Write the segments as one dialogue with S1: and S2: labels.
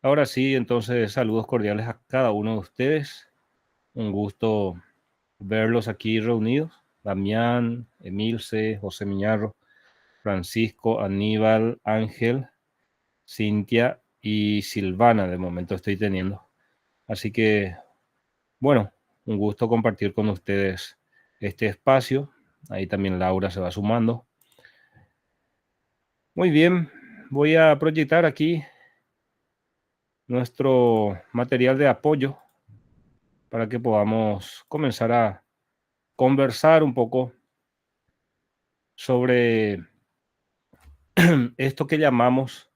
S1: Ahora sí, entonces saludos cordiales a cada uno de ustedes. Un gusto verlos aquí reunidos. Damián, Emilce, José Miñarro, Francisco, Aníbal, Ángel, Cintia y Silvana de momento estoy teniendo. Así que, bueno, un gusto compartir con ustedes este espacio. Ahí también Laura se va sumando. Muy bien, voy a proyectar aquí nuestro material de apoyo para que podamos comenzar a conversar un poco sobre esto que llamamos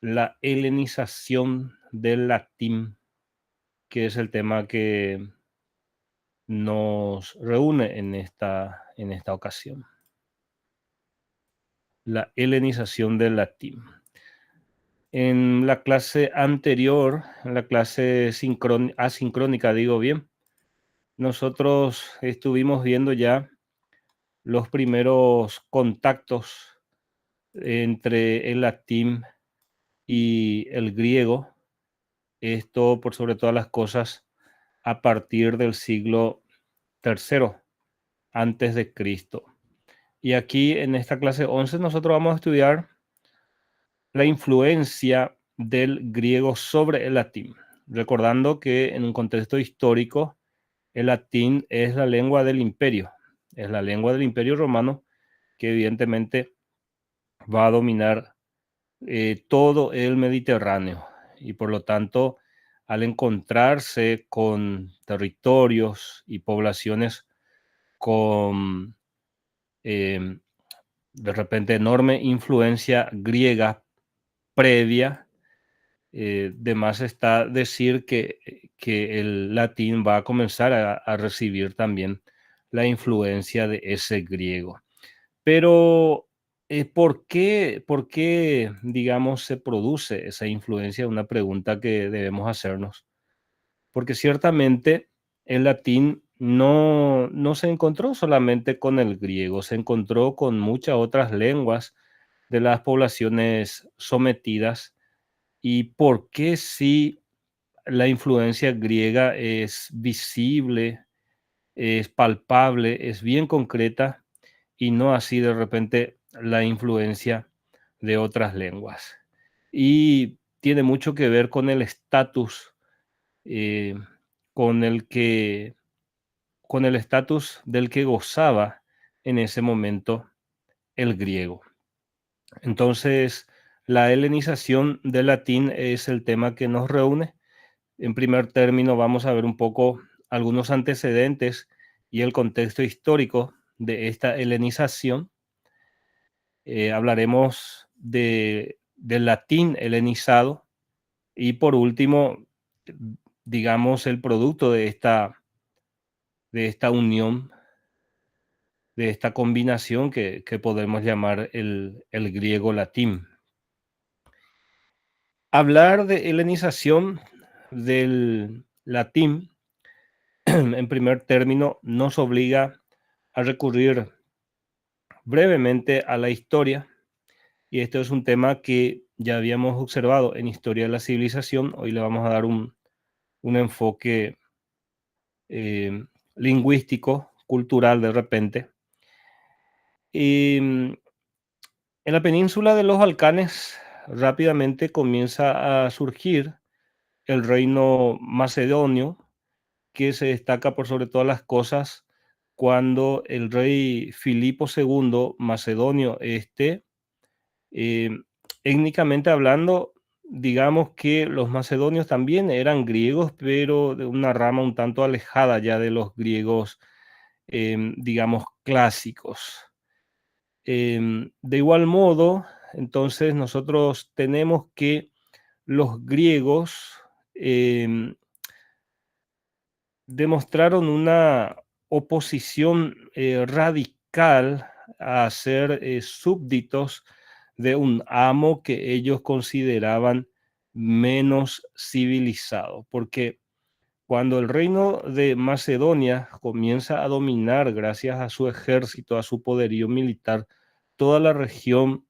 S1: la helenización del latín, que es el tema que nos reúne en esta ocasión. La helenización del latín. En la clase anterior, en la clase asincrónica, digo bien, nosotros estuvimos viendo ya los primeros contactos entre el latín y el griego, esto por sobre todas las cosas a partir del siglo tercero antes de Cristo. Y aquí en esta clase 11 nosotros vamos a estudiar la influencia del griego sobre el latín, recordando que en un contexto histórico el latín es la lengua del imperio, es la lengua del imperio romano que evidentemente va a dominar todo el Mediterráneo y por lo tanto al encontrarse con territorios y poblaciones con eh, de repente enorme influencia griega previa, de más está decir que el latín va a comenzar a recibir también la influencia de ese griego. Pero, por qué, digamos, se produce esa influencia? Una pregunta que debemos hacernos. Porque ciertamente el latín no se encontró solamente con el griego, se encontró con muchas otras lenguas de las poblaciones sometidas. ¿Y por qué si la influencia griega es visible, es palpable, es bien concreta y no así de repente la influencia de otras lenguas? Y tiene mucho que ver con el estatus eh, con el que con el estatus del que gozaba en ese momento el griego. Entonces, la helenización del latín es el tema que nos reúne. En primer término, vamos a ver un poco algunos antecedentes y el contexto histórico de esta helenización. Hablaremos del latín helenizado y por último, digamos, el producto de esta unión, de esta combinación que podemos llamar el griego-latín. Hablar de helenización del latín, en primer término, nos obliga a recurrir brevemente a la historia, y esto es un tema que ya habíamos observado en Historia de la Civilización. Hoy le vamos a dar un enfoque eh, lingüístico, cultural de repente. Y en la península de los Balcanes rápidamente comienza a surgir el reino macedonio, que se destaca por sobre todas las cosas cuando el rey Filipo II Macedonio eh, étnicamente hablando, digamos que los macedonios también eran griegos, pero de una rama un tanto alejada ya de los griegos, digamos, clásicos. De igual modo, entonces nosotros tenemos que los griegos em, demostraron una oposición radical a ser súbditos de un amo que ellos consideraban menos civilizado, porque cuando el reino de Macedonia comienza a dominar, gracias a su ejército, a su poderío militar, toda la región,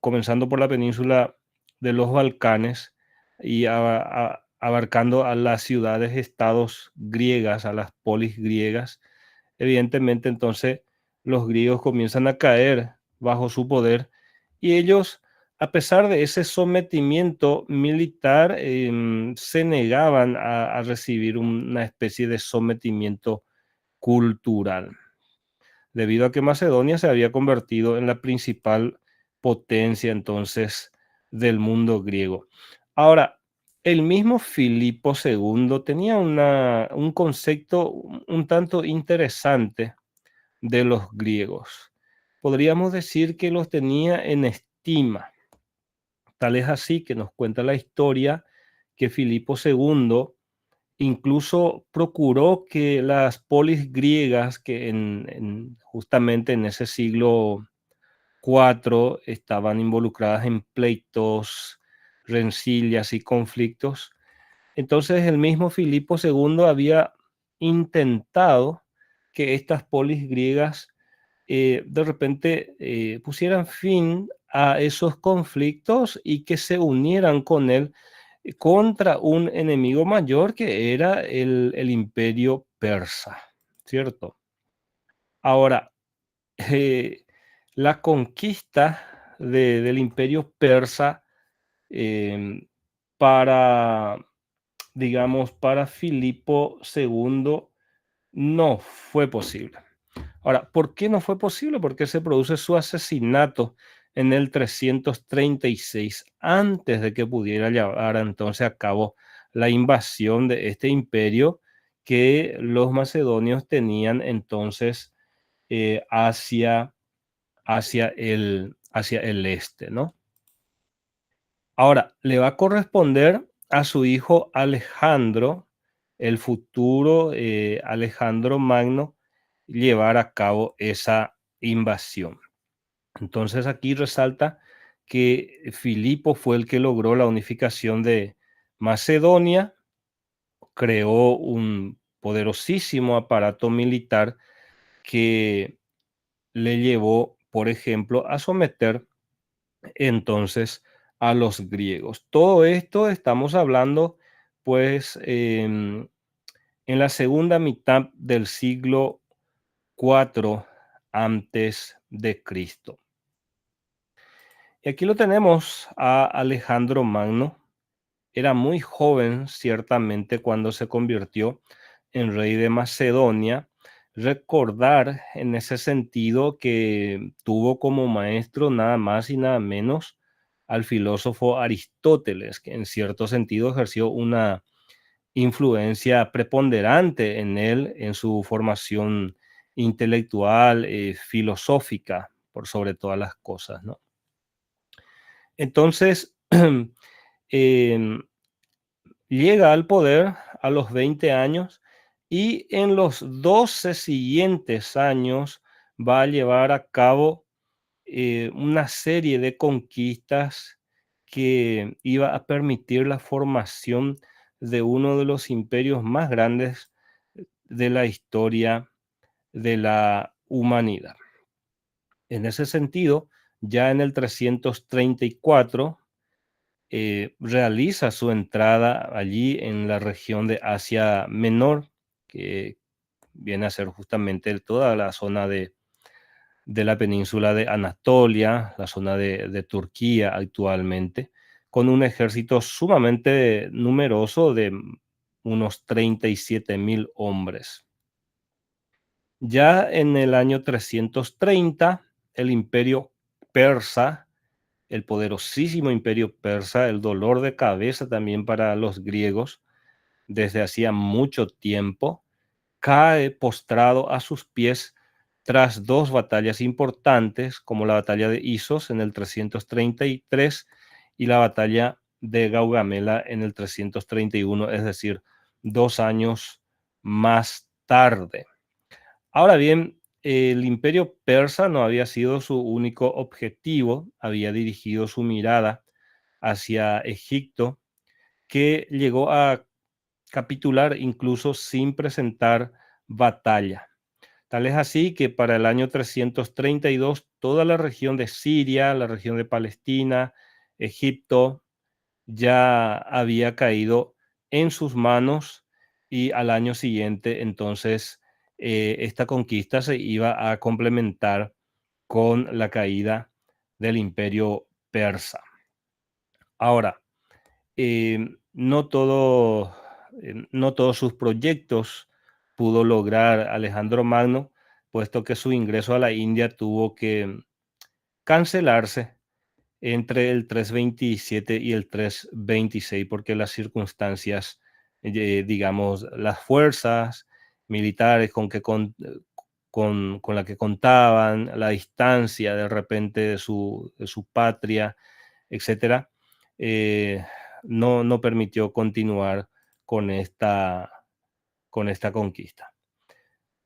S1: comenzando por la península de los Balcanes, y abarcando a las ciudades-estados griegas, a las polis griegas. Evidentemente, entonces los griegos comienzan a caer bajo su poder y ellos, a pesar de ese sometimiento militar, se negaban a recibir una especie de sometimiento cultural, debido a que Macedonia se había convertido en la principal potencia entonces del mundo griego. Ahora, el mismo Filipo II tenía un concepto un tanto interesante de los griegos. Podríamos decir que los tenía en estima. Tal es así que nos cuenta la historia que Filipo II incluso procuró que las polis griegas que justamente en ese siglo IV estaban involucradas en pleitos, rencillas y conflictos. Entonces el mismo Filipo II había intentado que estas polis griegas de repente pusieran fin a esos conflictos y que se unieran con él contra un enemigo mayor que era el imperio persa, ¿cierto? Ahora, eh, la conquista del imperio persa em, para, digamos, para Filipo II no fue posible. Ahora, ¿por qué no fue posible? Porque se produce su asesinato en el 336, antes de que pudiera llevar entonces a cabo la invasión de este imperio que los macedonios tenían entonces hacia, hacia el este, ¿no? Ahora, le va a corresponder a su hijo Alejandro, el futuro Alejandro Magno, llevar a cabo esa invasión. Entonces aquí resalta que Filipo fue el que logró la unificación de Macedonia, creó un poderosísimo aparato militar que le llevó, por ejemplo, a someter entonces a los griegos. Todo esto estamos hablando pues en la segunda mitad del siglo IV antes de Cristo. Y aquí lo tenemos a Alejandro Magno. Era muy joven, ciertamente, cuando se convirtió en rey de Macedonia. Recordar en ese sentido que tuvo como maestro nada más y nada menos al filósofo Aristóteles, que en cierto sentido ejerció una influencia preponderante en él, en su formación intelectual, filosófica, por sobre todas las cosas, ¿no? Entonces, em, llega al poder a los 20 años y en los 12 siguientes años va a llevar a cabo una serie de conquistas que iba a permitir la formación de uno de los imperios más grandes de la historia de la humanidad. En ese sentido, ya en el 334 realiza su entrada allí en la región de Asia Menor, que viene a ser justamente toda la zona de la península de Anatolia, la zona de Turquía actualmente, con un ejército sumamente numeroso de unos 37.000 hombres. Ya en el año 330, el imperio persa, el poderosísimo imperio persa, el dolor de cabeza también para los griegos desde hacía mucho tiempo, cae postrado a sus pies tras dos batallas importantes, como la batalla de Isos en el 333 y la batalla de Gaugamela en el 331, es decir, 2 años más tarde. Ahora bien, el imperio persa no había sido su único objetivo, había dirigido su mirada hacia Egipto, que llegó a capitular incluso sin presentar batalla. Tal es así que para el año 332 toda la región de Siria, la región de Palestina, Egipto, ya había caído en sus manos y al año siguiente entonces esta conquista se iba a complementar con la caída del imperio persa. Ahora, no no todos sus proyectos pudo lograr Alejandro Magno, puesto que su ingreso a la India tuvo que cancelarse entre el 327 y el 326, porque las circunstancias, digamos, las fuerzas militares con la que contaban, la distancia de repente de su patria, etcétera, eh, no permitió continuar con con esta conquista.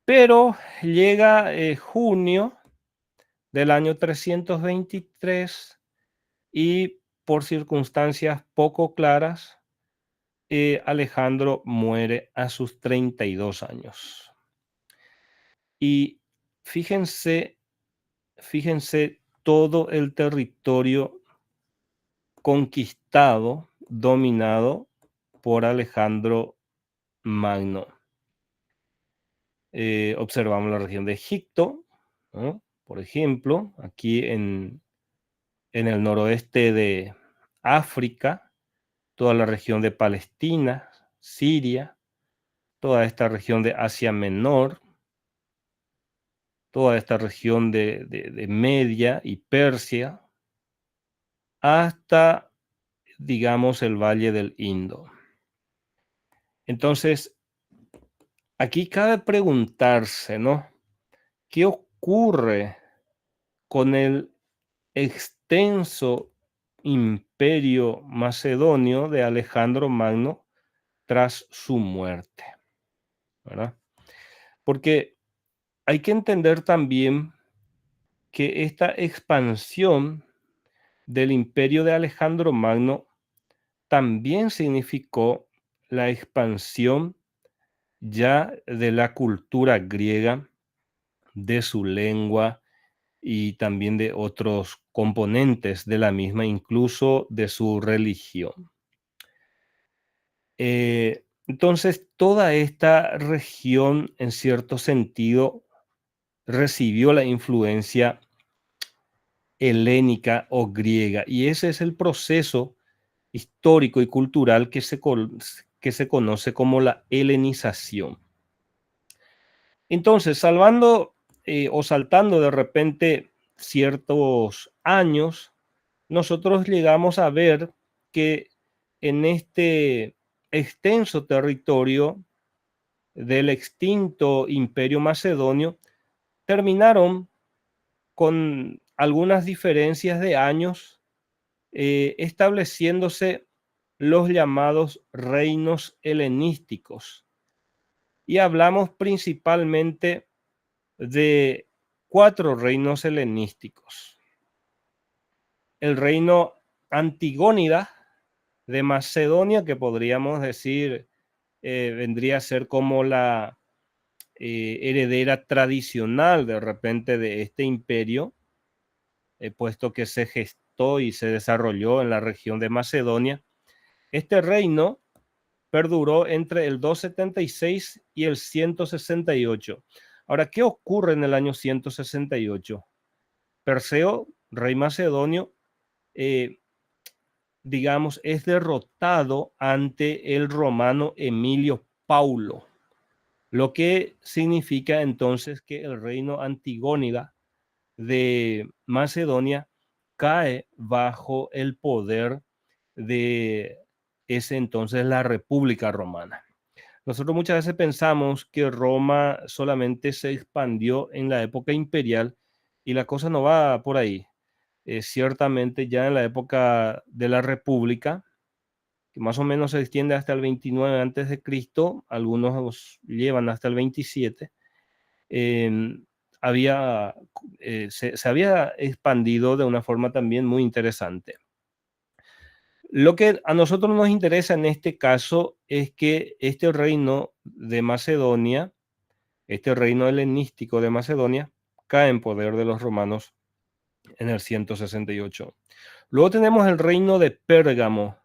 S1: Pero llega junio del año 323 y por circunstancias poco claras, Alejandro muere a sus 32 años. Y fíjense, fíjense todo el territorio conquistado, dominado por Alejandro Magno. Observamos la región de Egipto, ¿no? Por ejemplo, aquí en el noroeste de África, toda la región de Palestina, Siria, toda esta región de Asia Menor, toda esta región de Media y Persia, hasta, digamos, el Valle del Indo. Entonces, aquí cabe preguntarse, ¿no? ¿Qué ocurre con el extenso imperio macedonio de Alejandro Magno tras su muerte? ¿Verdad? Porque hay que entender también que esta expansión del imperio de Alejandro Magno también significó la expansión ya de la cultura griega, de su lengua y también de otros componentes de la misma, incluso de su religión. Entonces, toda esta región, en cierto sentido, recibió la influencia helénica o griega, y ese es el proceso histórico y cultural que se conoce como la helenización. Entonces, salvando o saltando de repente ciertos años, nosotros llegamos a ver que en este extenso territorio del extinto imperio macedonio terminaron con algunas diferencias de años, estableciéndose los llamados reinos helenísticos. Y hablamos principalmente de 4 reinos helenísticos. El reino Antigónida de Macedonia, que podríamos decir vendría a ser como la heredera tradicional de repente de este imperio, puesto que se gestó y se desarrolló en la región de Macedonia. Este reino perduró entre el 276 y el 168. Ahora, ¿qué ocurre en el año 168? Perseo, rey macedonio, digamos, es derrotado ante el romano Emilio Paulo, lo que significa entonces que el reino Antigónida de Macedonia cae bajo el poder de ese entonces la República Romana. Nosotros muchas veces pensamos que Roma solamente se expandió en la época imperial y la cosa no va por ahí. Ciertamente ya en la época de la República, que más o menos se extiende hasta el 29 antes de Cristo, algunos llevan hasta el 27, había, se había expandido de una forma también muy interesante. Lo que a nosotros nos interesa en este caso es que este reino de Macedonia, este reino helenístico de Macedonia, cae en poder de los romanos en el 168. Luego tenemos el reino de Pérgamo.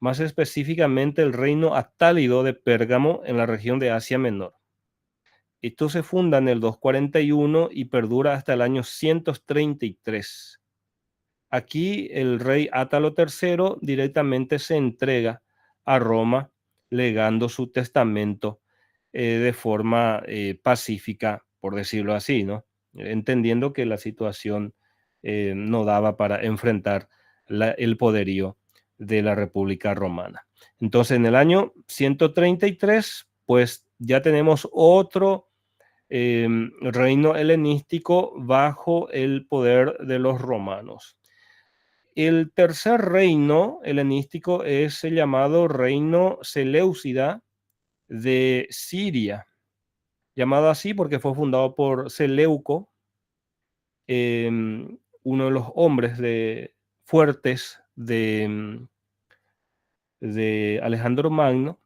S1: más específicamente el reino atálido de Pérgamo en la región de Asia Menor. Esto se funda en el 241 y perdura hasta el año 133. Aquí el rey Átalo III directamente se entrega a Roma, legando su testamento de forma pacífica, por decirlo así, ¿no? Entendiendo que la situación no daba para enfrentar el poderío de la República Romana. Entonces, en el año 133, pues ya tenemos otro reino helenístico bajo el poder de los romanos. El tercer reino helenístico es el llamado reino Seleucida de Siria, llamado así porque fue fundado por Seleuco, uno de los hombres fuertes de Alejandro Magno,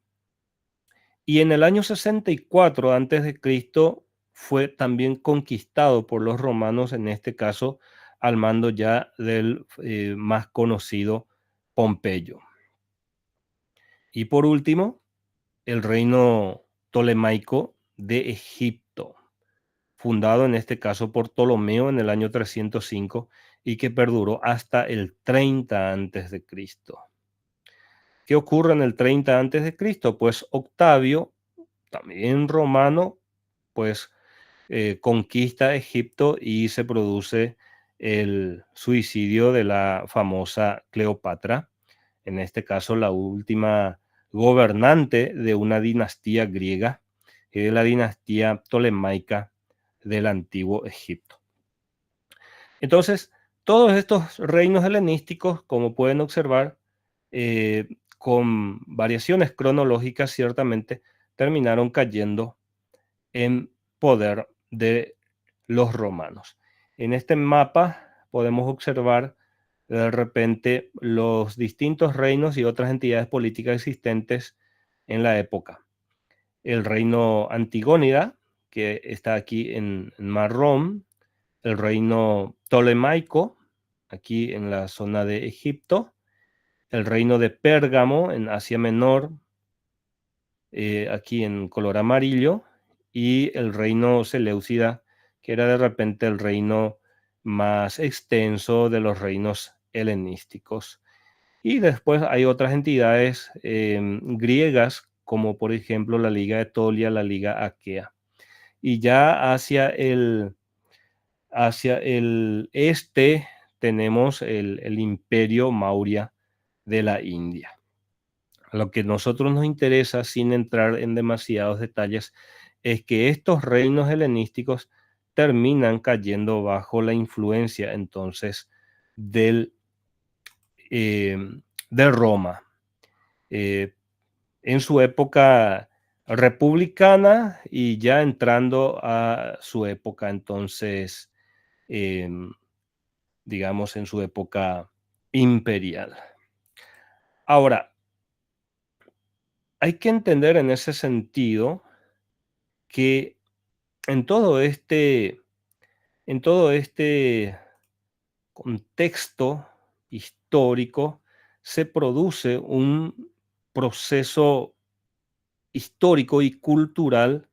S1: y en el año 64 a.C. fue también conquistado por los romanos, en este caso al mando ya del más conocido Pompeyo. Y por último, el reino tolemaico de Egipto, fundado en este caso por Ptolomeo en el año 305 y que perduró hasta el 30 a.C. ¿Qué ocurre en el 30 a.C.? Pues Octavio, también romano, pues conquista Egipto y se produce el suicidio de la famosa Cleopatra, en este caso la última gobernante de una dinastía griega y de la dinastía tolemaica del antiguo Egipto. Entonces, todos estos reinos helenísticos, como pueden observar, con variaciones cronológicas, ciertamente terminaron cayendo en poder de los romanos. En este mapa podemos observar de repente los distintos reinos y otras entidades políticas existentes en la época. El reino Antigónida, que está aquí en marrón, el reino Ptolemaico, aquí en la zona de Egipto, el reino de Pérgamo en Asia Menor, aquí en color amarillo, y el reino Seleucida, que era de repente el reino más extenso de los reinos helenísticos. Y después hay otras entidades griegas, como por ejemplo la Liga Etolia, la Liga Aquea. Y ya hacia el este tenemos el Imperio Maurya de la India. Lo que a nosotros nos interesa, sin entrar en demasiados detalles, es que estos reinos helenísticos terminan cayendo bajo la influencia entonces eh, de Roma. En su época republicana y ya entrando a su época entonces, digamos, en su época imperial. Ahora, hay que entender en ese sentido que en en todo este contexto histórico se produce un proceso histórico y cultural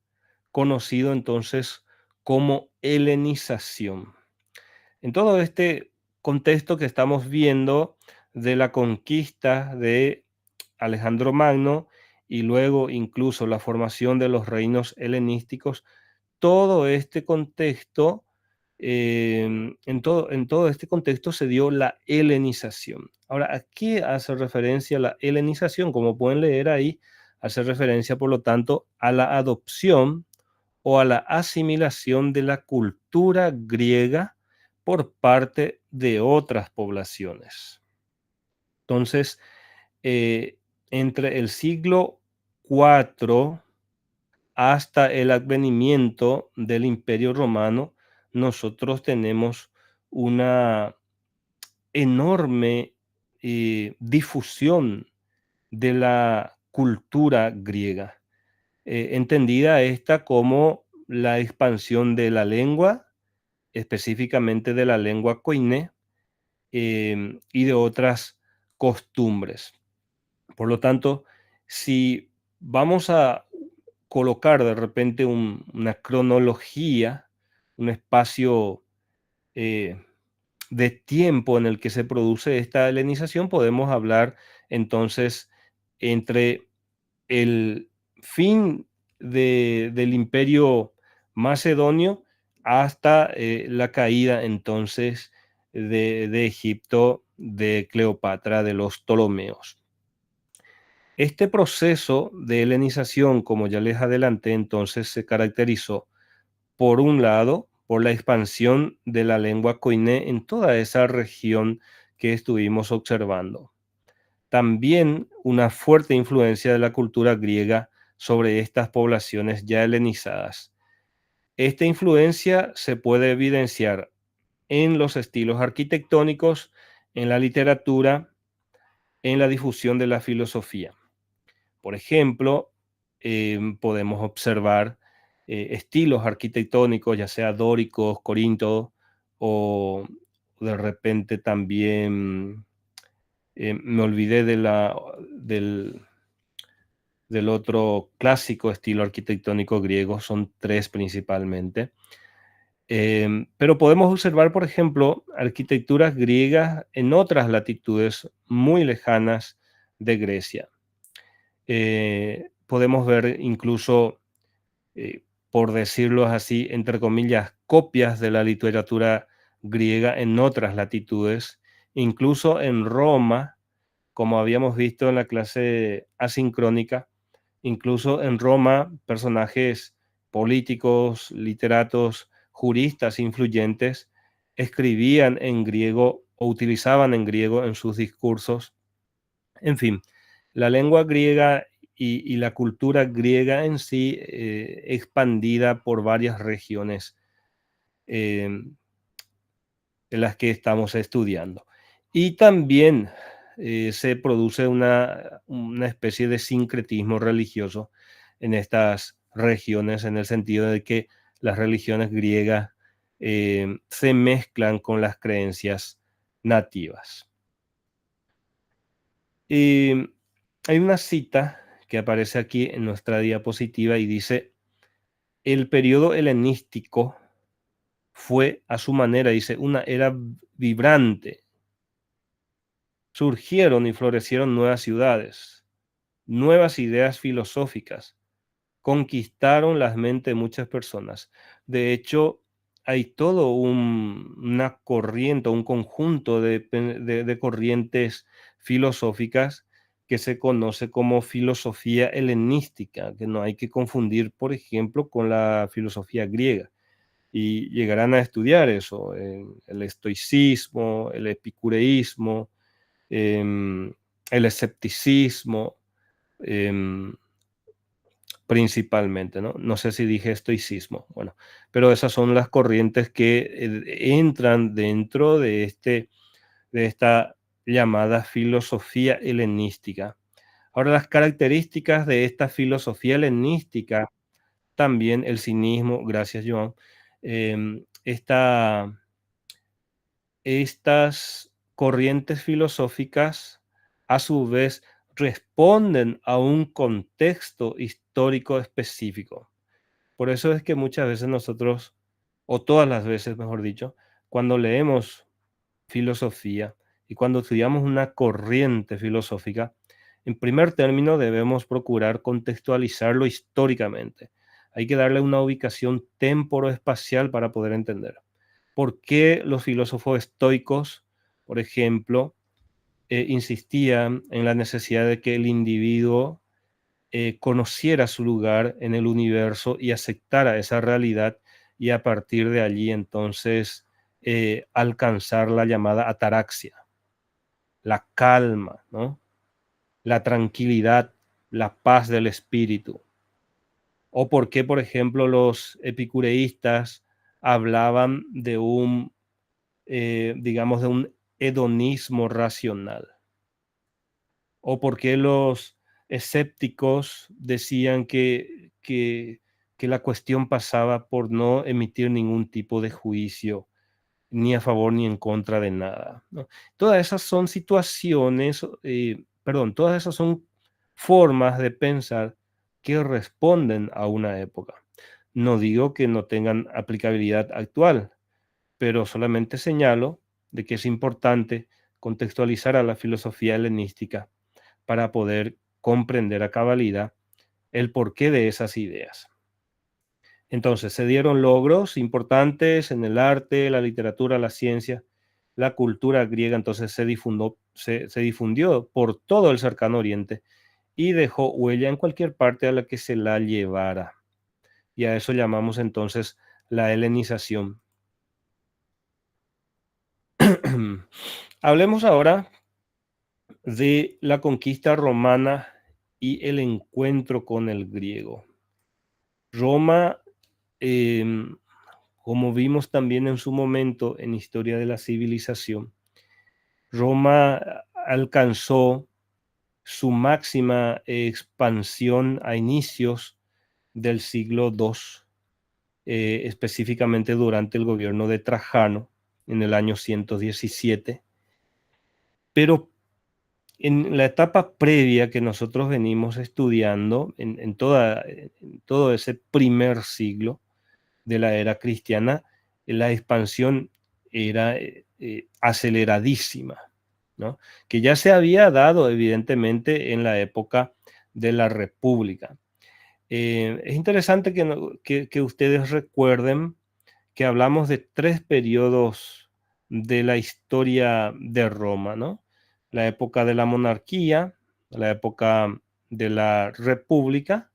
S1: conocido entonces como helenización. En todo este contexto que estamos viendo de la conquista de Alejandro Magno y luego incluso la formación de los reinos helenísticos, todo este contexto, en todo este contexto se dio la helenización. Ahora, ¿a qué hace referencia la helenización? Como pueden leer ahí, hace referencia, por lo tanto, a la adopción o a la asimilación de la cultura griega por parte de otras poblaciones. Entonces, entre el siglo IV hasta el advenimiento del Imperio Romano, nosotros tenemos una enorme difusión de la cultura griega, entendida esta como la expansión de la lengua, específicamente de la lengua koiné, y de otras costumbres. Por lo tanto, si vamos a colocar de repente una cronología, un espacio eh, de tiempo en el que se produce esta helenización, podemos hablar entonces entre el fin del imperio macedonio hasta la caída entonces de Egipto, de Cleopatra, de los Ptolomeos. Este proceso de helenización, como ya les adelanté, entonces se caracterizó, por un lado, por la expansión de la lengua koiné en toda esa región que estuvimos observando. También una fuerte influencia de la cultura griega sobre estas poblaciones ya helenizadas. Esta influencia se puede evidenciar en los estilos arquitectónicos, en la literatura, en la difusión de la filosofía. Por ejemplo, podemos observar estilos arquitectónicos, ya sea dóricos, corintios, o de repente también, me olvidé del otro clásico estilo arquitectónico griego, son tres principalmente. Pero podemos observar, por ejemplo, arquitecturas griegas en otras latitudes muy lejanas de Grecia. Podemos ver incluso, por decirlo así, entre comillas, copias de la literatura griega en otras latitudes, incluso en Roma, como habíamos visto en la clase asincrónica, incluso en Roma, personajes políticos, literatos, juristas influyentes escribían en griego o utilizaban en griego en sus discursos. En fin, la lengua griega y la cultura griega en sí, expandida por varias regiones eh, en las que estamos estudiando. Y también se produce una especie de sincretismo religioso en estas regiones, en el sentido de que las religiones griegas se mezclan con las creencias nativas. Y hay una cita que aparece aquí en nuestra diapositiva y dice: el periodo helenístico fue a su manera, dice, una era vibrante. Surgieron y florecieron nuevas ciudades, nuevas ideas filosóficas, conquistaron las mentes de muchas personas. De hecho, hay todo una corriente, un conjunto de corrientes filosóficas que se conoce como filosofía helenística, que no hay que confundir, por ejemplo, con la filosofía griega. Y llegarán a estudiar eso, el estoicismo, el epicureísmo, el escepticismo, em, principalmente, ¿no? No sé si dije estoicismo, bueno, pero esas son las corrientes que entran dentro de esta llamada filosofía helenística. Ahora, las características de esta filosofía helenística, también el cinismo, gracias, Joan, estas corrientes filosóficas, a su vez, responden a un contexto histórico específico. Por eso es que muchas veces nosotros, o todas las veces, mejor dicho, cuando leemos filosofía y cuando estudiamos una corriente filosófica, en primer término debemos procurar contextualizarlo históricamente. Hay que darle una ubicación temporoespacial para poder entender. ¿Por qué los filósofos estoicos, por ejemplo, insistían en la necesidad de que el individuo conociera su lugar en el universo y aceptara esa realidad, y a partir de allí entonces alcanzar la llamada ataraxia, la calma, ¿no? La tranquilidad, la paz del espíritu? ¿O por qué, por ejemplo, los epicureístas hablaban de digamos, de un hedonismo racional? ¿O por qué los escépticos decían que la cuestión pasaba por no emitir ningún tipo de juicio, ni a favor ni en contra de nada, ¿no? Todas esas son situaciones perdón, todas esas son formas de pensar que responden a una época. No digo que no tengan aplicabilidad actual, pero solamente señalo de que es importante contextualizar a la filosofía helenística para poder comprender a cabalidad el porqué de esas ideas. Entonces, se dieron logros importantes en el arte, la literatura, la ciencia, la cultura griega, entonces se difundió por todo el cercano oriente y dejó huella en cualquier parte a la que se la llevara. Y a eso llamamos entonces la helenización. Hablemos ahora de la conquista romana y el encuentro con el griego. Roma, em, como vimos también en su momento en Historia de la Civilización, Roma alcanzó su máxima expansión a inicios del siglo II, específicamente durante el gobierno de Trajano en el año 117. Pero en la etapa previa que nosotros venimos estudiando, en todo ese primer siglo de la era cristiana, la expansión era aceleradísima, ¿no? Que ya se había dado evidentemente en la época de la República. Es interesante que ustedes recuerden que hablamos de 3 periodos de la historia de Roma, ¿no? La época de la monarquía, la época de la república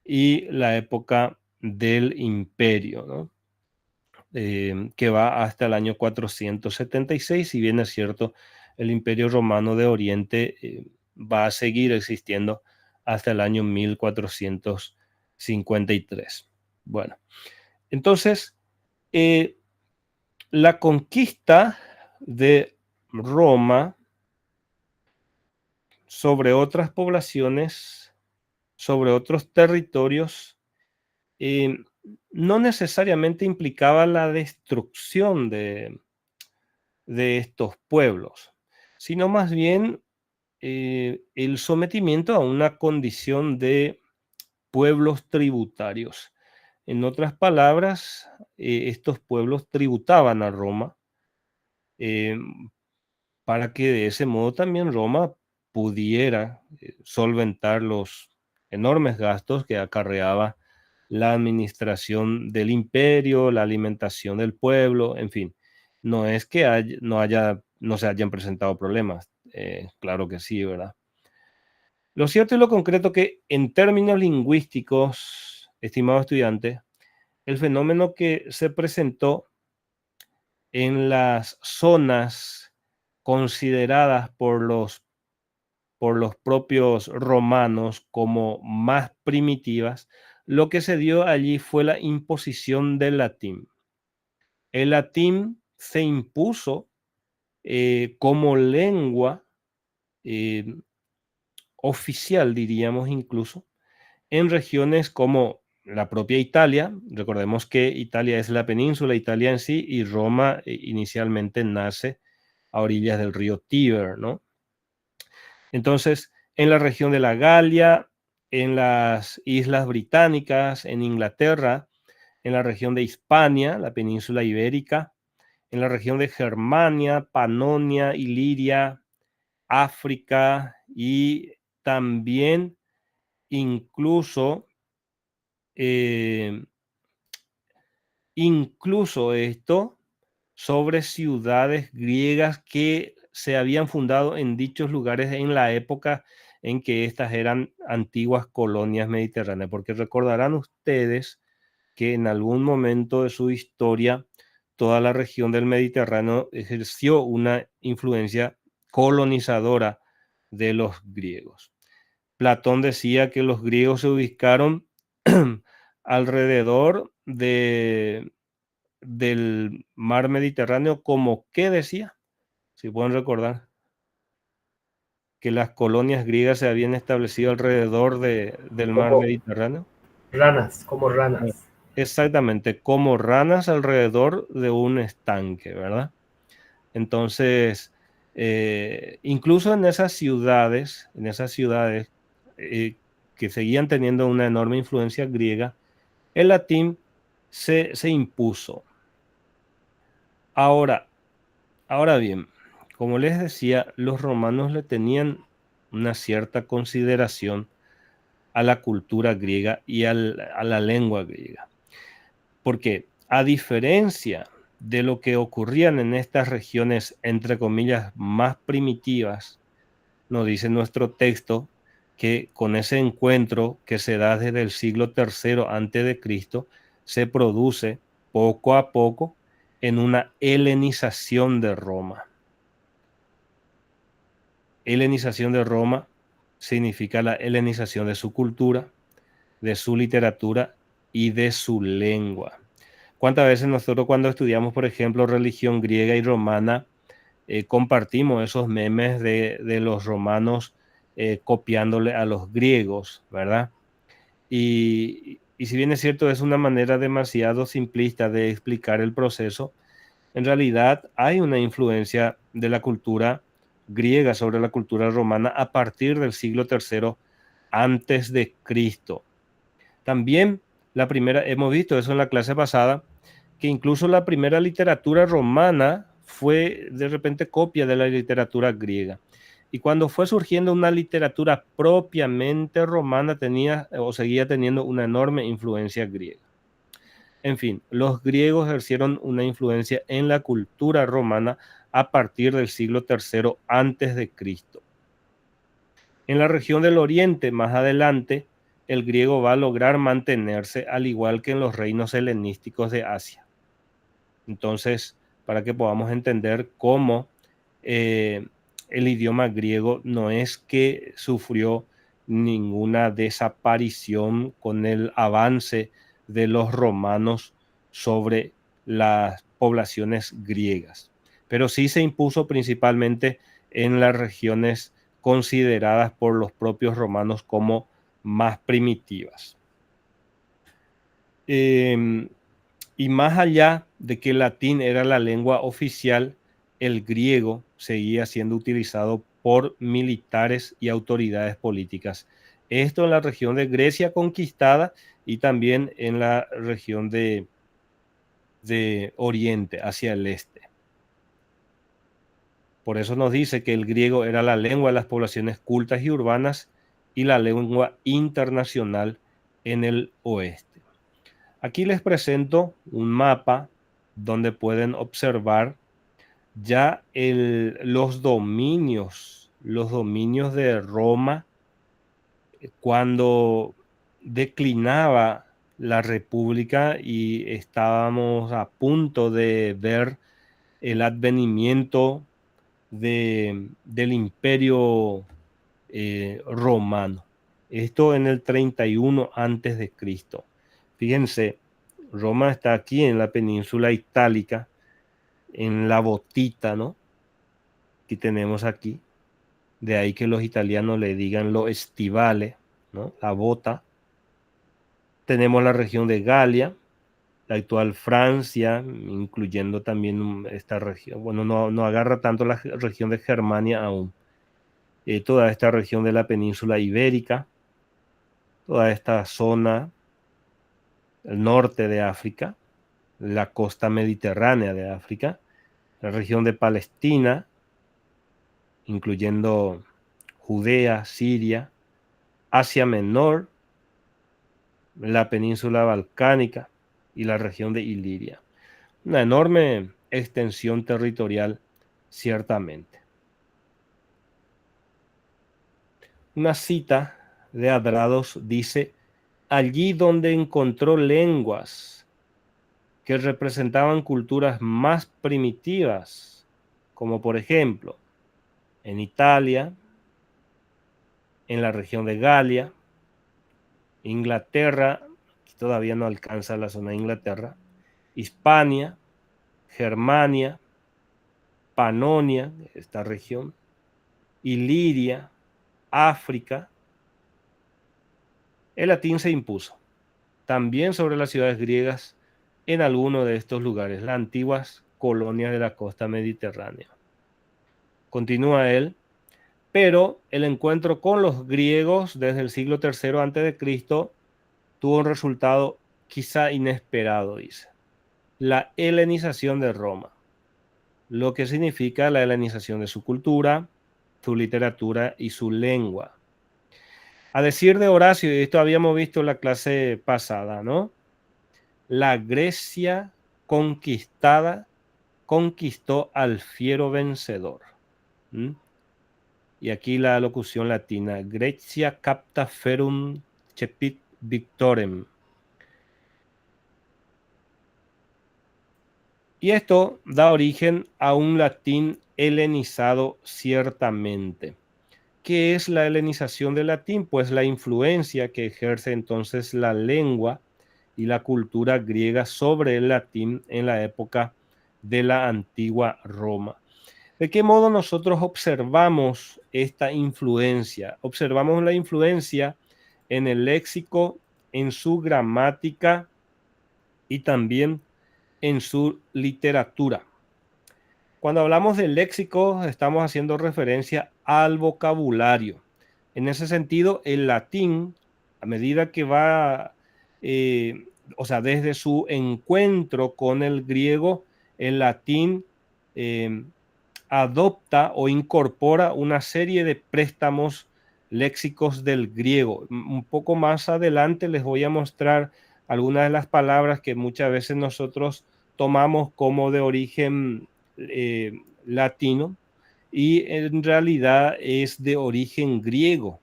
S1: y la época del imperio, ¿no? Que va hasta el año 476, si bien es cierto, el imperio romano de Oriente va a seguir existiendo hasta el año 1453. Bueno, entonces, la conquista de Roma sobre otras poblaciones, sobre otros territorios, eh, no necesariamente implicaba la destrucción de estos pueblos, sino más bien el sometimiento a una condición de pueblos tributarios. En otras palabras, estos pueblos tributaban a Roma, eh, para que de ese modo también Roma pudiera solventar los enormes gastos que acarreaba la administración del imperio, la alimentación del pueblo, en fin. No es que no se hayan presentado problemas, claro que sí, ¿verdad? Lo cierto y lo concreto que en términos lingüísticos, estimado estudiante, el fenómeno que se presentó en las zonas consideradas por los propios romanos como más primitivas, lo que se dio allí fue la imposición del latín. El latín se impuso como lengua eh, oficial, diríamos incluso, en regiones como la propia Italia. Recordemos que Italia es la península, Italia en sí, y Roma inicialmente nace a orillas del río Tíber, ¿no? Entonces, en la región de la Galia, en las Islas Británicas, en Inglaterra, en la región de Hispania, la península ibérica, en la región de Germania, Panonia, Iliria, África y también incluso, eh, incluso esto sobre ciudades griegas que se habían fundado en dichos lugares en la época en que estas eran antiguas colonias mediterráneas, porque recordarán ustedes que en algún momento de su historia toda la región del Mediterráneo ejerció una influencia colonizadora de los griegos. Platón decía que los griegos se ubicaron alrededor del mar Mediterráneo, como ¿qué decía? Si pueden recordar, que las colonias griegas se habían establecido alrededor del mar
S2: Como
S1: Mediterráneo.
S2: ranas, como
S1: Ah,
S2: ranas.
S1: exactamente, como ranas alrededor de un estanque, ¿verdad? Entonces, Incluso en esas ciudades que seguían teniendo una enorme influencia griega, el latín se impuso. Ahora bien, como les decía, los romanos le tenían una cierta consideración a la cultura griega y a la lengua griega. Porque a diferencia de lo que ocurrían en estas regiones, entre comillas, más primitivas, nos dice nuestro texto que con ese encuentro que se da desde el siglo III antes de Cristo, se produce poco a poco en una helenización de Roma. Helenización de Roma significa la helenización de su cultura, de su literatura y de su lengua. ¿Cuántas veces nosotros cuando estudiamos, por ejemplo, religión griega y romana, compartimos esos memes de los romanos copiándole a los griegos, ¿verdad? Y si bien es cierto, es una manera demasiado simplista de explicar el proceso, en realidad hay una influencia de la cultura griega sobre la cultura romana a partir del siglo III antes de Cristo. También hemos visto eso en la clase pasada, que incluso la primera literatura romana fue de repente copia de la literatura griega. Y cuando fue surgiendo una literatura propiamente romana, tenía o seguía teniendo una enorme influencia griega. En fin, los griegos ejercieron una influencia en la cultura romana a partir del siglo III antes de Cristo. En la región del Oriente, más adelante, el griego va a lograr mantenerse al igual que en los reinos helenísticos de Asia. Entonces, para que podamos entender cómo el idioma griego no es que sufrió ninguna desaparición con el avance de los romanos sobre las poblaciones griegas, pero sí se impuso principalmente en las regiones consideradas por los propios romanos como más primitivas. Y más allá de que el latín era la lengua oficial, el griego seguía siendo utilizado por militares y autoridades políticas. Esto en la región de Grecia conquistada y también en la región de Oriente, hacia el este. Por eso nos dice que el griego era la lengua de las poblaciones cultas y urbanas y la lengua internacional en el oeste. Aquí les presento un mapa donde pueden observar ya los dominios de Roma cuando declinaba la república y estábamos a punto de ver el advenimiento del imperio romano. Esto en el 31 antes de Cristo. Fíjense, Roma está aquí en la península itálica, en la botita, ¿no? Que tenemos aquí. De ahí que los italianos le digan lo estivale, ¿no? La bota. Tenemos la región de Galia, la actual Francia, incluyendo también esta región. Bueno, no agarra tanto la región de Germania aún. Toda esta región de la península ibérica, toda esta zona, el norte de África, la costa mediterránea de África, la región de Palestina, incluyendo Judea, Siria, Asia Menor, la península balcánica y la región de Iliria. Una enorme extensión territorial, ciertamente. Una cita de Adrados dice: allí donde encontró lenguas que representaban culturas más primitivas, como por ejemplo en Italia, en la región de Galia, Inglaterra, todavía no alcanza la zona de Inglaterra, Hispania, Germania, Panonia, esta región, Iliria, África, el latín se impuso también sobre las ciudades griegas en alguno de estos lugares, las antiguas colonias de la costa mediterránea. continúa él, pero el encuentro con los griegos desde el siglo III antes de Cristo tuvo un resultado quizá inesperado, dice. La helenización de Roma, lo que significa la helenización de su cultura, su literatura y su lengua. A decir de Horacio, y esto habíamos visto en la clase pasada, ¿no? La Grecia conquistada conquistó al fiero vencedor. ¿Mm? Y aquí la locución latina, Grecia capta ferum cepit victorem. Y esto da origen a un latín helenizado ciertamente. ¿Qué es la helenización del latín? Pues la influencia que ejerce entonces la lengua y la cultura griega sobre el latín en la época de la antigua Roma. ¿De qué modo nosotros observamos esta influencia? Observamos la influencia en el léxico, en su gramática y también en su literatura. Cuando hablamos de léxico, estamos haciendo referencia al vocabulario. En ese sentido, el latín, a medida que va, o sea, desde su encuentro con el griego, el latín eh, adopta o incorpora una serie de préstamos léxicos del griego. Un poco más adelante les voy a mostrar algunas de las palabras que muchas veces nosotros tomamos como de origen latino y en realidad es de origen griego.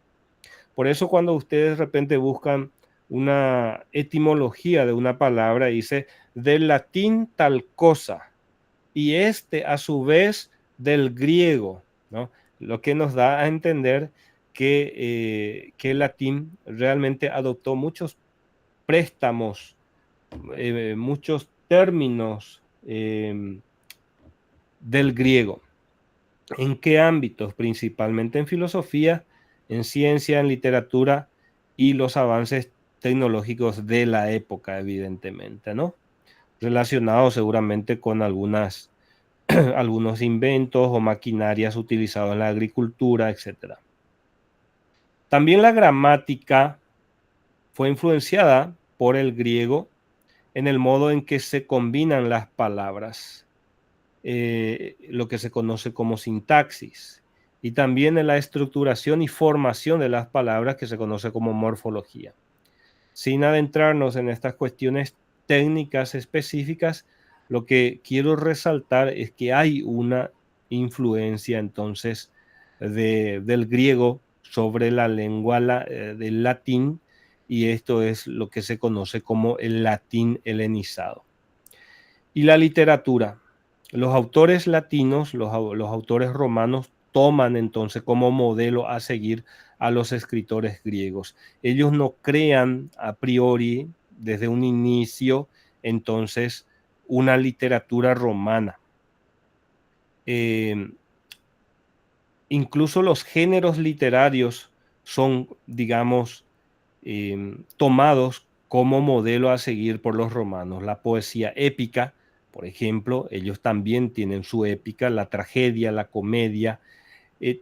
S1: Por eso cuando ustedes de repente buscan una etimología de una palabra, dice del latín tal cosa, y este a su vez del griego, ¿no? Lo que nos da a entender que el latín realmente adoptó muchos préstamos, muchos términos del griego. ¿En qué ámbitos? Principalmente en filosofía, en ciencia, en literatura y los avances tecnológicos de la época, evidentemente, ¿no? Relacionados seguramente con algunos inventos o maquinarias utilizados en la agricultura, etc. También la gramática fue influenciada por el griego en el modo en que se combinan las palabras, lo que se conoce como sintaxis, y también en la estructuración y formación de las palabras que se conoce como morfología. Sin adentrarnos en estas cuestiones técnicas específicas, lo que quiero resaltar es que hay una influencia entonces del griego sobre la lengua del latín, y esto es lo que se conoce como el latín helenizado. Y la literatura. Los autores latinos, los autores romanos, toman entonces como modelo a seguir a los escritores griegos. Ellos no crean a priori, desde un inicio, entonces, una literatura romana. Incluso los géneros literarios son, digamos, tomados como modelo a seguir por los romanos. La poesía épica, por ejemplo, ellos también tienen su épica, la tragedia, la comedia,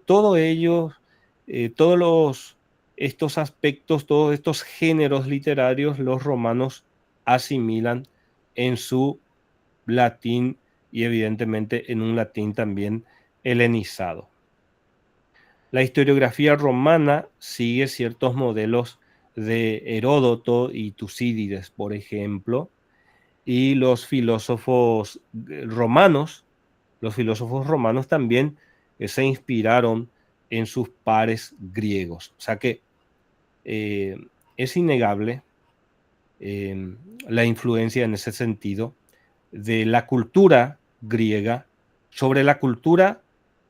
S1: todo ello, estos aspectos, todos estos géneros literarios, los romanos asimilan en su latín y evidentemente en un latín también helenizado. La historiografía romana sigue ciertos modelos de Heródoto y Tucídides, por ejemplo, y los filósofos romanos también se inspiraron en sus pares griegos. O sea que es innegable la influencia en ese sentido de la cultura griega sobre la cultura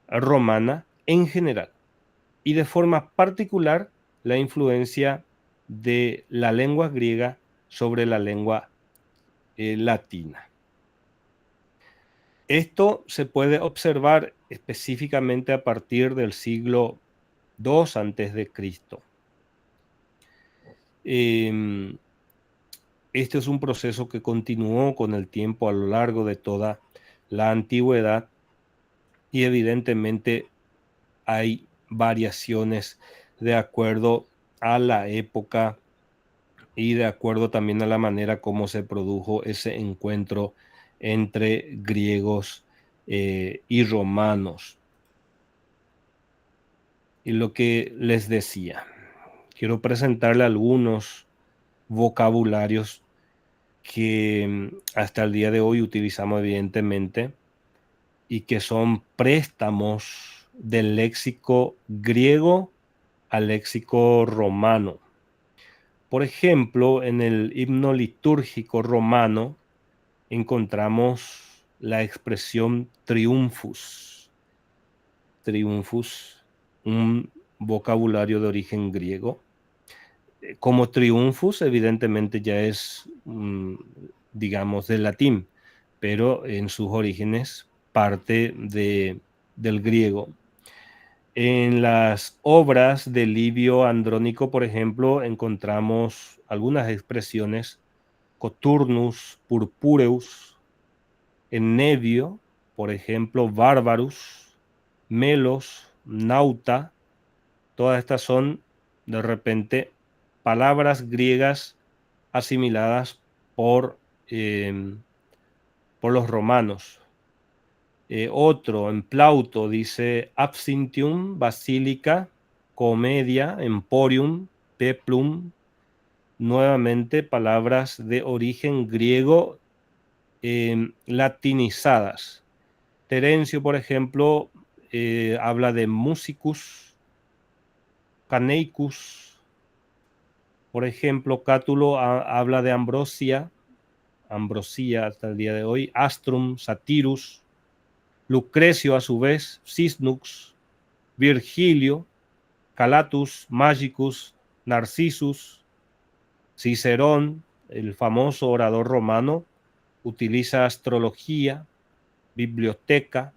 S1: romana en general, y de forma particular la influencia de la lengua griega sobre la lengua latina. Esto se puede observar específicamente a partir del siglo II antes de Cristo. Este es un proceso que continuó con el tiempo a lo largo de toda la antigüedad y evidentemente hay variaciones de acuerdo a la época y de acuerdo también a la manera como se produjo ese encuentro entre griegos y romanos. Y lo que les decía, quiero presentarle algunos vocabularios que hasta el día de hoy utilizamos evidentemente y que son préstamos del léxico griego al léxico romano. Por ejemplo, en el himno litúrgico romano encontramos la expresión triunfus. Triunfus, un vocabulario de origen griego. Como triunfus, evidentemente ya es, digamos, del latín, pero en sus orígenes parte del griego. En las obras de Livio Andrónico, por ejemplo, encontramos algunas expresiones: coturnus, purpureus. En Nevio, por ejemplo, barbarus, melos, nauta. Todas estas son de repente palabras griegas asimiladas por los romanos. Otro, en Plauto, dice absinthium, basílica, comedia, emporium, peplum. Nuevamente palabras de origen griego latinizadas. Terencio, por ejemplo, habla de musicus, caneicus. Por ejemplo, Cátulo habla de ambrosia, ambrosía hasta el día de hoy, astrum, satirus. Lucrecio, a su vez, cisnux. Virgilio, calatus, magicus, narcissus. Cicerón, el famoso orador romano, utiliza astrología, biblioteca,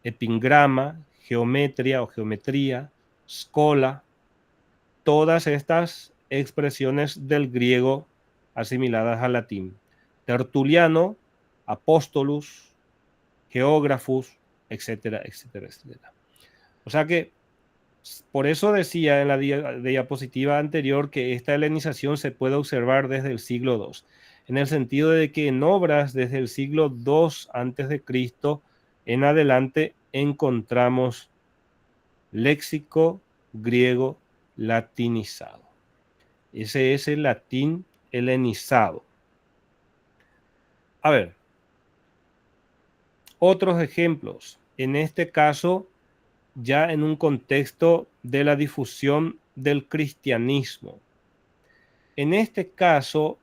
S1: epingrama, geometría o geometría, scola. Todas estas expresiones del griego asimiladas al latín. Tertuliano, apostolus, geógrafus, etcétera, etcétera, etcétera. O sea que por eso decía en la diapositiva anterior que esta helenización se puede observar desde el siglo II, en el sentido de que en obras desde el siglo II antes de Cristo en adelante encontramos léxico griego latinizado. Ese es el latín helenizado. A ver, otros ejemplos. En este caso, ya en un contexto de la difusión del cristianismo. En este caso,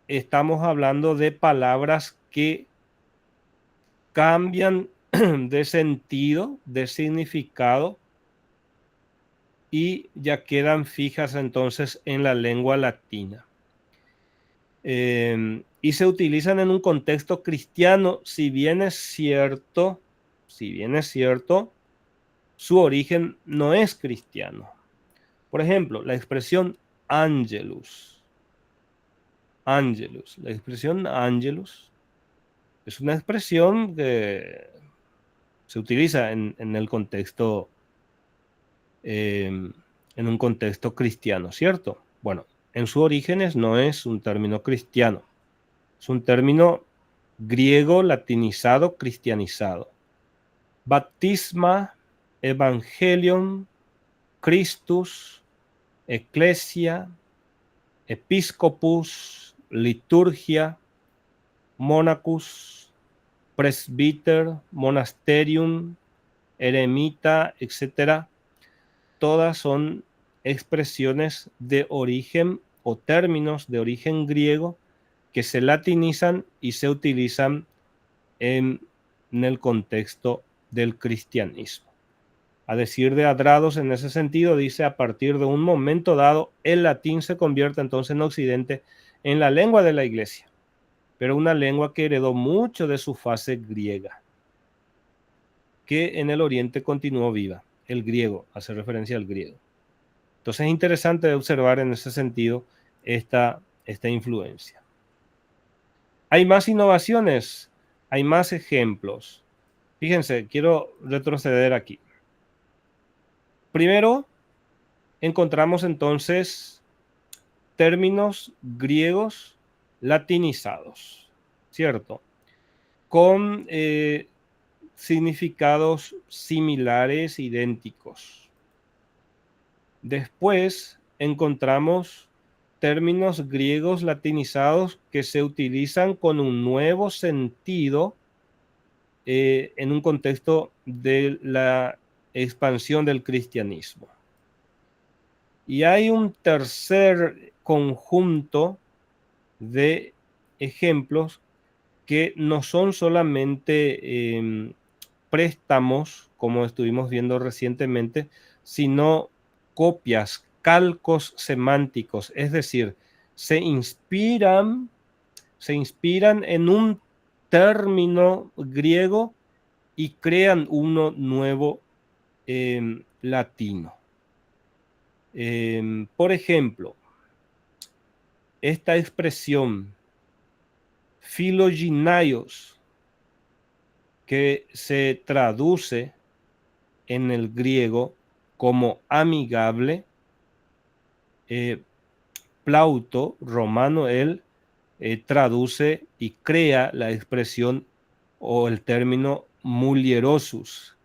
S1: estamos hablando de palabras que cambian de sentido, de significado, y ya quedan fijas entonces en la lengua latina. Y se utilizan en un contexto cristiano, si bien es cierto, su origen no es cristiano. Por ejemplo, la expresión angelus. Angelus. La expresión angelus es una expresión que se utiliza en el contexto, en un contexto cristiano, ¿cierto? Bueno, en sus orígenes no es un término cristiano, es un término griego latinizado, cristianizado. Baptisma, evangelium, Christus, ecclesia, episcopus, liturgia, monacus, presbiter, monasterium, eremita, etc. Todas son expresiones de origen o términos de origen griego que se latinizan y se utilizan en el contexto del cristianismo. A decir de Adrados, en ese sentido, dice: a partir de un momento dado, el latín se convierte entonces en Occidente en la lengua de la Iglesia, pero una lengua que heredó mucho de su fase griega, que en el Oriente continuó viva. El griego, hace referencia al griego. Entonces es interesante observar en ese sentido esta influencia. Hay más innovaciones, hay más ejemplos. Fíjense, quiero retroceder aquí. Primero, encontramos entonces términos griegos latinizados, ¿cierto? Con significados similares, idénticos. Después encontramos términos griegos latinizados que se utilizan con un nuevo sentido en un contexto de la expansión del cristianismo. Y hay un tercer conjunto de ejemplos que no son solamente préstamos, como estuvimos viendo recientemente, sino copias, calcos semánticos, es decir, se inspiran en un término griego y crean uno nuevo latino. Por ejemplo, esta expresión philoginaios, que se traduce en el griego como amigable, Plauto, romano, él traduce y crea la expresión o el término mulierosus,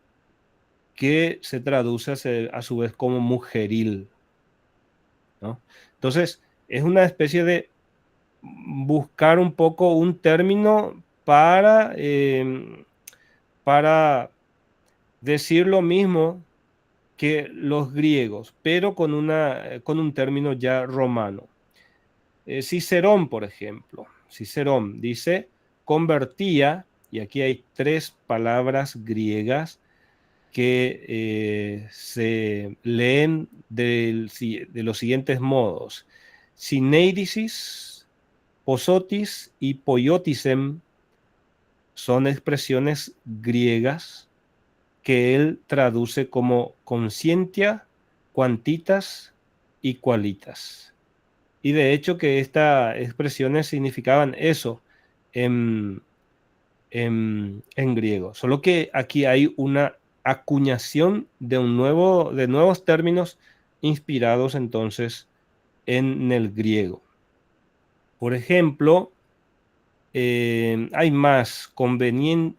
S1: que se traduce a su vez como mujeril, ¿no? Entonces, es una especie de buscar un poco un término para decir lo mismo que los griegos, pero con un término ya romano. Cicerón, por ejemplo, Cicerón dice, convertía, y aquí hay tres palabras griegas que se leen de los siguientes modos: sineidisis, posotis y poiotisem son expresiones griegas que él traduce como conscientia, quantitas y qualitas. Y de hecho que estas expresiones significaban eso en griego. Solo que aquí hay una acuñación de nuevos términos inspirados entonces en el griego. Por ejemplo, hay más convenientia.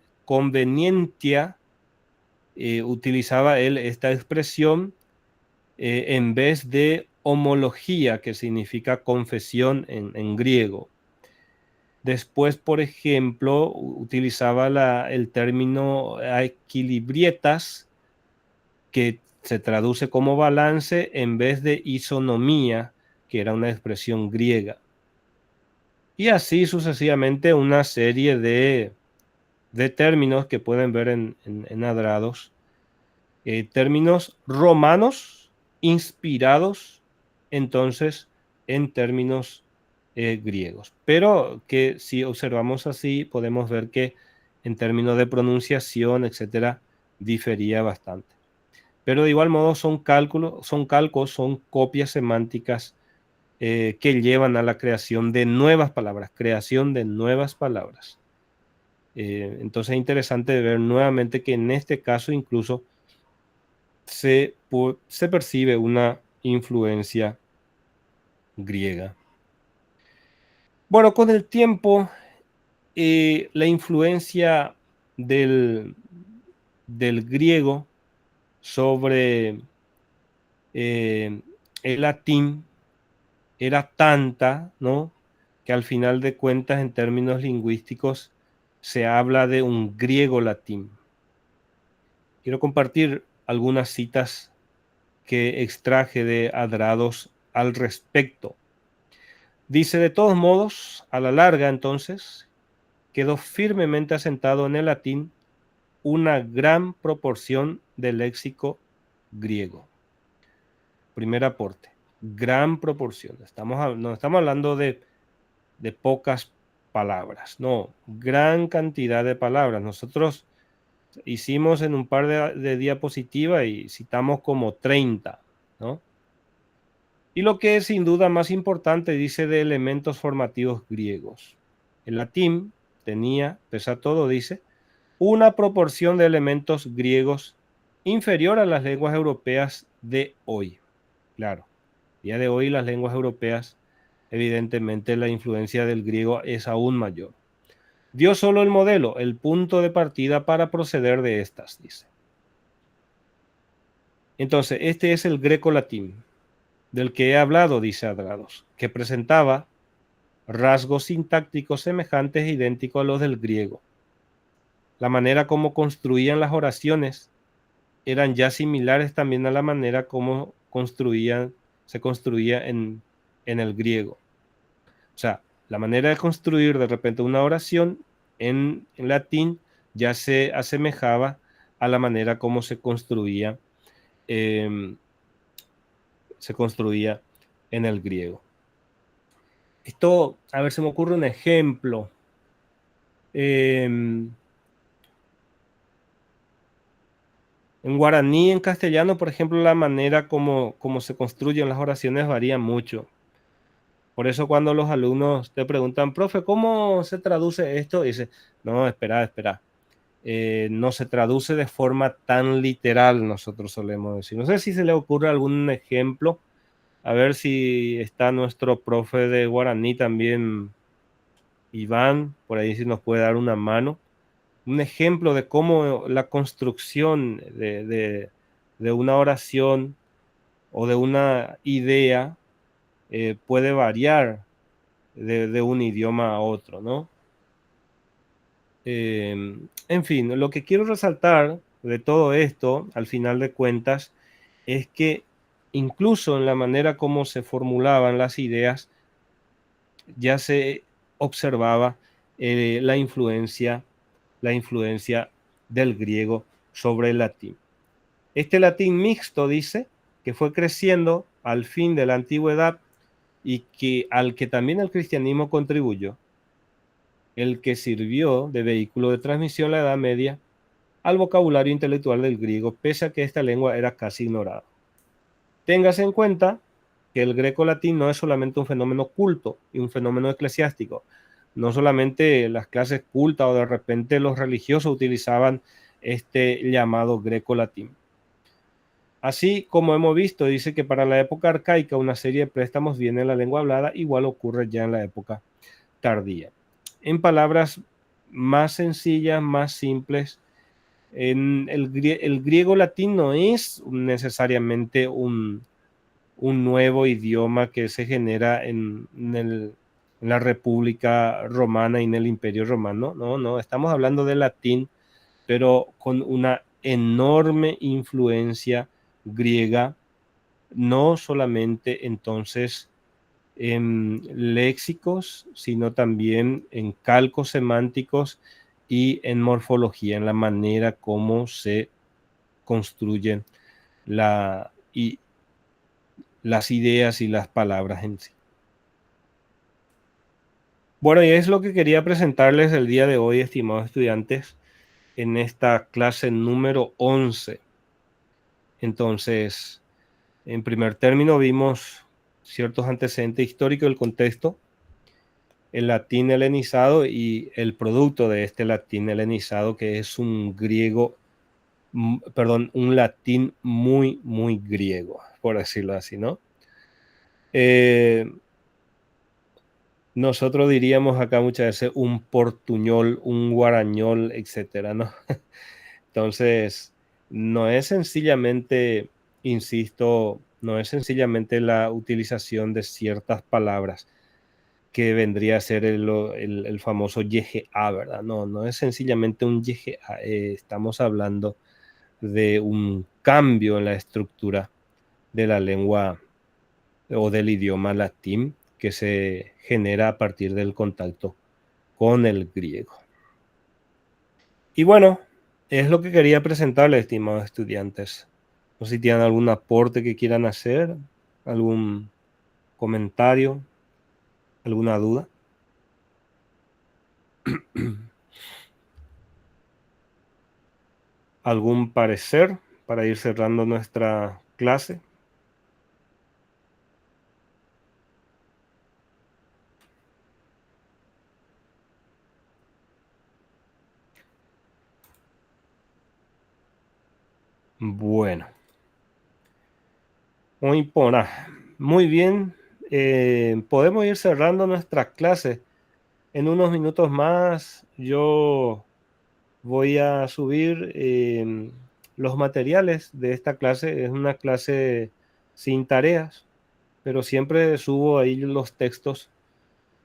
S1: Utilizaba él esta expresión en vez de homología, que significa confesión en griego. Después, por ejemplo, utilizaba el término equilibrietas, que se traduce como balance, en vez de isonomía, que era una expresión griega. Y así sucesivamente una serie de términos que pueden ver en Adrados, términos romanos inspirados entonces en términos griegos, pero que si observamos así podemos ver que en términos de pronunciación, etcétera, difería bastante. Pero de igual modo son calcos, son copias semánticas que llevan a la creación de nuevas palabras, entonces es interesante ver nuevamente que en este caso incluso se percibe una influencia griega. Bueno, con el tiempo, la influencia del griego sobre el latín era tanta, ¿no?, que al final de cuentas, en términos lingüísticos, se habla de un griego-latín. Quiero compartir algunas citas que extraje de Adrados al respecto. Dice: de todos modos, a la larga entonces, quedó firmemente asentado en el latín una gran proporción del léxico griego. Primer aporte, gran proporción. No estamos hablando de pocas palabras, no, gran cantidad de palabras. Nosotros hicimos en un par de diapositivas y citamos como 30, ¿no? Y lo que es sin duda más importante, dice, de elementos formativos griegos. El latín tenía, pese a todo, dice, una proporción de elementos griegos inferior a las lenguas europeas de hoy. Claro, día de hoy las lenguas europeas, evidentemente la influencia del griego es aún mayor. Dio solo el modelo, el punto de partida para proceder de estas, dice. Entonces, este es el greco-latín, del que he hablado, dice Adrados, que presentaba rasgos sintácticos semejantes e idénticos a los del griego. La manera como construían las oraciones eran ya similares también a la manera como se construía en el griego. O sea, la manera de construir de repente una oración en latín ya se asemejaba a la manera como em, se construía en el griego. Esto, a ver, se me ocurre un ejemplo. En guaraní, en castellano, por ejemplo, la manera como se construyen las oraciones varía mucho. Por eso cuando los alumnos te preguntan, profe, ¿cómo se traduce esto? Y dice, no, espera. No se traduce de forma tan literal, nosotros solemos decir. No sé si se le ocurre algún ejemplo. A ver si está nuestro profe de guaraní también, Iván, por ahí si nos puede dar una mano. Un ejemplo de cómo la construcción de una oración o de una idea puede variar de un idioma a otro, ¿no? En fin, lo que quiero resaltar de todo esto, al final de cuentas, es que incluso en la manera como se formulaban las ideas, ya se observaba la influencia del griego sobre el latín. Este latín mixto dice que fue creciendo al fin de la antigüedad y que al que también el cristianismo contribuyó, el que sirvió de vehículo de transmisión en la Edad Media al vocabulario intelectual del griego, pese a que esta lengua era casi ignorada. Téngase en cuenta que el greco-latín no es solamente un fenómeno culto y un fenómeno eclesiástico. No solamente las clases cultas o de repente los religiosos utilizaban este llamado greco-latín. Así como hemos visto, dice que para la época arcaica una serie de préstamos viene en la lengua hablada, igual ocurre ya en la época tardía. En palabras más sencillas, más simples, el griego latín no es necesariamente un nuevo idioma que se genera en la República Romana y en el Imperio Romano. No, estamos hablando de latín, pero con una enorme influencia griega, no solamente entonces en léxicos, sino también en calcos semánticos y en morfología, en la manera como se construyen las ideas y las palabras en sí. Bueno, y es lo que quería presentarles el día de hoy, estimados estudiantes, en esta clase número 11. Entonces, en primer término vimos ciertos antecedentes históricos del contexto, el latín helenizado y el producto de este latín helenizado, que es un griego, un latín muy, muy griego, por decirlo así, ¿no? Nosotros diríamos acá muchas veces un portuñol, un guarañol, etcétera, ¿no? Entonces, no es sencillamente, insisto, no es sencillamente la utilización de ciertas palabras que vendría a ser el famoso YGA, ¿verdad? No es sencillamente un YGA, estamos hablando de un cambio en la estructura de la lengua o del idioma latín que se genera a partir del contacto con el griego. Y bueno, es lo que quería presentarles, estimados estudiantes. No sé si tienen algún aporte que quieran hacer, algún comentario, alguna duda. ¿Algún parecer para ir cerrando nuestra clase? Bueno. Muy bien. Podemos ir cerrando nuestra clase. En unos minutos más yo voy a subir los materiales de esta clase. Es una clase sin tareas, pero siempre subo ahí los textos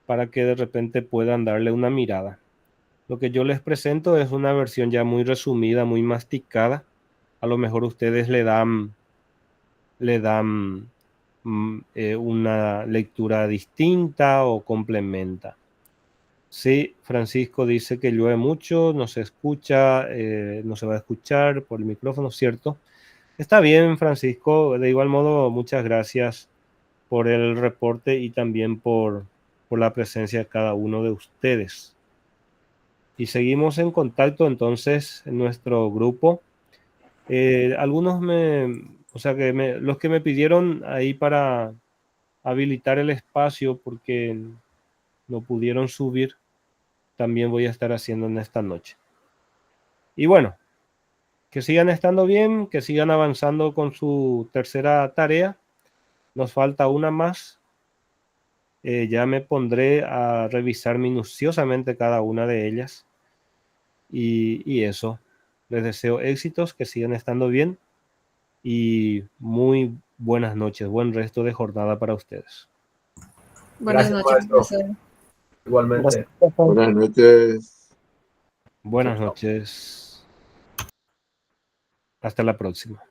S1: para que de repente puedan darle una mirada. Lo que yo les presento es una versión ya muy resumida, muy masticada. A lo mejor ustedes le dan una lectura distinta o complementa. Sí, Francisco dice que llueve mucho, no se escucha, no se va a escuchar por el micrófono, ¿cierto? Está bien, Francisco. De igual modo, muchas gracias por el reporte y también por la presencia de cada uno de ustedes. Y seguimos en contacto entonces en nuestro grupo. Algunos los que me pidieron ahí para habilitar el espacio porque no pudieron subir, también voy a estar haciendo en esta noche. Y bueno, que sigan estando bien, que sigan avanzando con su tercera tarea. Nos falta una más. Ya me pondré a revisar minuciosamente cada una de ellas. Y eso, les deseo éxitos, que sigan estando bien y muy buenas noches, buen resto de jornada para ustedes.
S2: Buenas
S3: Gracias,
S2: noches,
S3: maestro.
S2: profesor.
S3: Igualmente.
S4: Buenas noches.
S1: Buenas
S3: Chao, chao.
S1: noches. Hasta la próxima.